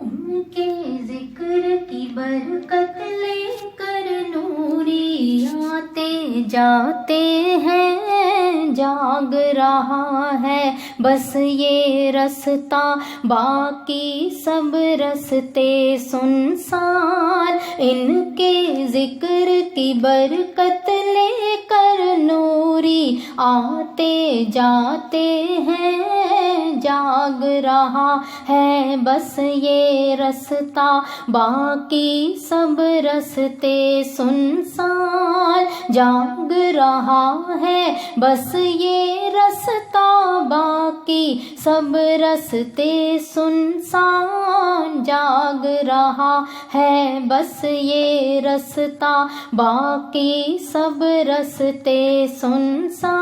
उनके जिक्र की बरकत लेकर नूरी आते जाते हैं, जाग रहा है बस ये रास्ता, बाकी सब रास्ते सुनसान। इनके जिक्र की बरकत लेकर नूरी आते जाते हैं, जाग रहा है बस ये रास्ता, बाकी सब रास्ते सुनसान। जाग रहा है बस ये रास्ता, बाकी सब रास्ते सुनसान। जाग रहा है बस ये रास्ता, बाकी सब रास्ते सुनसान।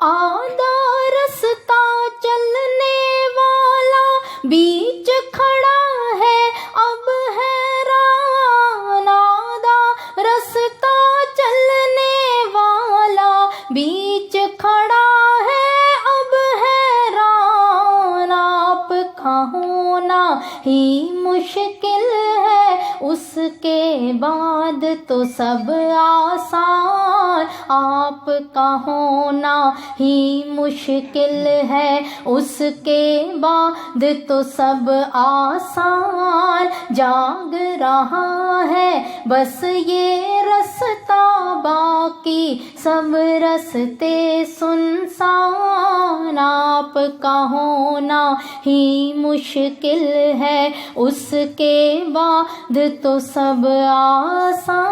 आधा रास्ता चलने वाला बीच खड़ा है अब हैरान, आधा रास्ता चलने वाला बीच खड़ा है अब हैरान। आपका होना ही मुश्किल है, उसके बाद तो सब आसान। आपका होना ही मुश्किल है, उसके बाद तो सब आसान। जाग रहा है बस ये रास्ता, बाकी सब रास्ते सुनसान। आपका होना ही मुश्किल है, उसके बाद तो सब आसान।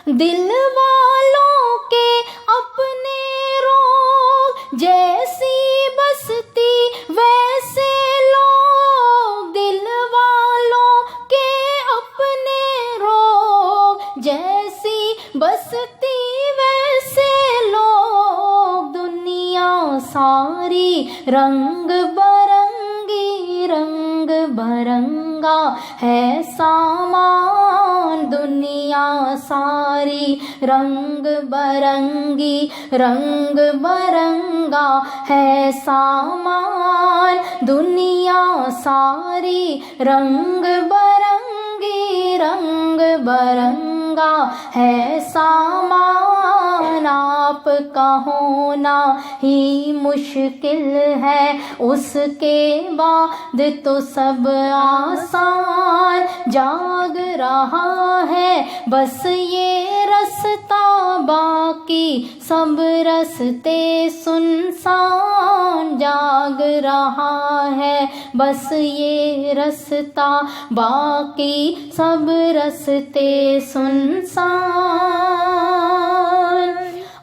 दिल वालों के अपने रोग, जैसी बसती वैसे लोग। दिल वालों के अपने रोग, जैसी बसती वैसे लोग। दुनिया सारी रंग बरंगी, रंग बरंगा है सामान। दुनिया सारी रंग बरंगी, रंग बरंगा है सामान। दुनिया सारी रंग बरंगी, रंग बरंगा है सामान। आपका होना ही मुश्किल है, उसके बाद तो सब आसान। जाग रहा है बस ये रास्ता, बाकी सब रास्ते सुनसान। जाग रहा है बस ये रास्ता, बाकी सब रास्ते सुनसान।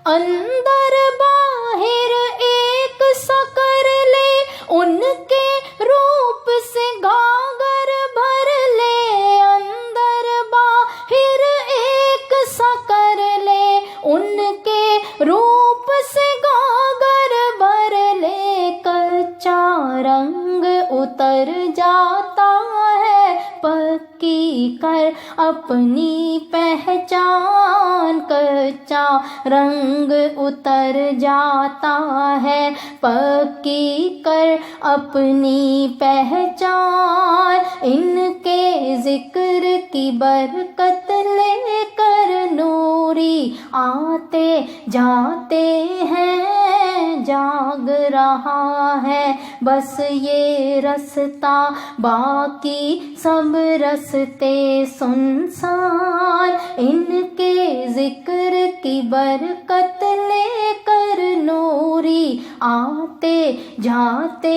अंदर बाहर एक सा कर ले, उनके रूप से गागर भर ले। अंदर बाहर एक सा कर ले, उनके रूप से गागर भर ले। कच्चा रंग उतर जाता है, पक्की कर अपनी पहचान। कच्चा रंग उतर जाता है, पक्की कर अपनी पहचान। इनके जिक्र की बरकत लेकर नूरी आते जाते हैं, जाग रहा है बस ये रास्ता, बाकी सब रास्ते सुनसान। इनके जिक्र की बरकत लेकर नूरी आते जाते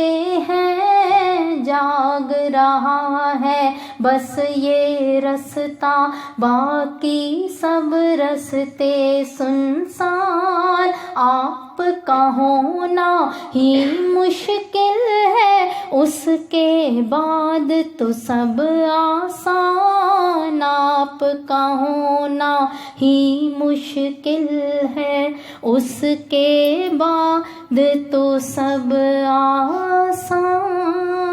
हैं, जाग रहा है बस ये रास्ता, बाकी सब रास्ते सुनसान। आपका होना ही मुश्किल है, उसके बाद तो सब आसान। आपका होना ही मुश्किल है, उसके बाद तो सब आसान।